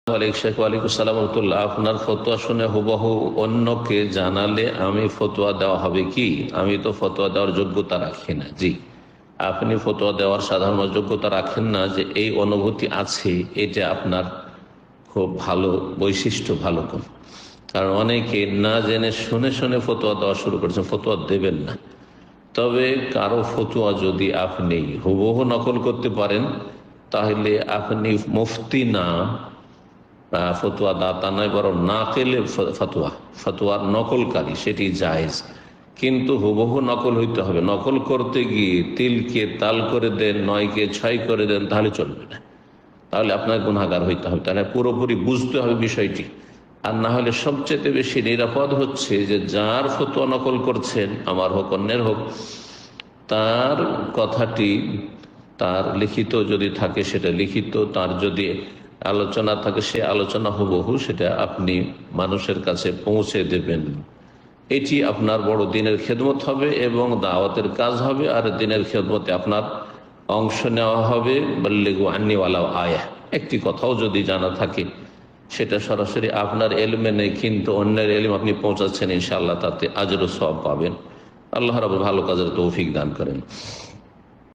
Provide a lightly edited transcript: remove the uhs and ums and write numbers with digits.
ওয়ালাইকুম সালাম রহমতুল্লাহ। আপনার ফতোয়া শুনে হুবহু অন্যকে জানালে আমি ফতোয়া দেওয়া হবে কি? আমি তো ফতোয়া দেওয়ার যোগ্যতা রাখি না। জি, আপনি ফতোয়া দেওয়ার সাধারণ যোগ্যতা রাখেন না, যে এই অনুভূতি আছে, এটা আপনার খুব ভালো বৈশিষ্ট্য, ভালো গুণ। কারণ অনেকে না জেনে শুনে শুনে ফতোয়া দেওয়া শুরু করেছেন, ফতোয়া দেবেন না। তবে কারো ফতোয়া যদি আপনি হুবহু নকল করতে পারেন, তাহলে আপনি মুফতি না, ফতুয়া দাতা নয়, বরং নাকেলে ফতোয়া, ফতোয়ার নকলকারী, সেটি জায়েজ। কিন্তু হুবহু নকল হইতে হবে। নকল করতে গিয়ে তিলকে তাল করে দেন, নয়কে ছয় করে দেন, তাহলে চলবে না। তাহলে আপনার গুনাহগার হইতে হবে, তাহলে পুরোপুরি বুঝতে হবে বিষয়টি। আর না হলে সবচেয়ে বেশি নিরাপদ হচ্ছে যে যার ফতোয়া নকল করছেন, আমার হোক অন্যের হোক, তার কথাটি, তার লিখিত যদি থাকে সেটা লিখিত, তার যদি আলোচনা থাকে সে আলোচনা হুবহু সেটা আপনি মানুষের কাছে পৌঁছে দেবেন। এটি আপনার বড় দিনের খেদমত হবে এবং দাওয়াতের কাজ হবে, আর দিনের খেদমতে আপনার অংশ নেওয়া হবে। বল্লিগু আন্নি ওয়ালাউ আয়া, একটি কথাও যদি জানা থাকে সেটা সরাসরি আপনার এলমে নেই, কিন্তু অন্যের এলম আপনি পৌঁছাচ্ছেন, ইনশাআল্লাহ তাতে আজর ও সওয়াব পাবেন। আল্লাহ রাব্বুল ভালো কাজের তৌফিক দান করেন।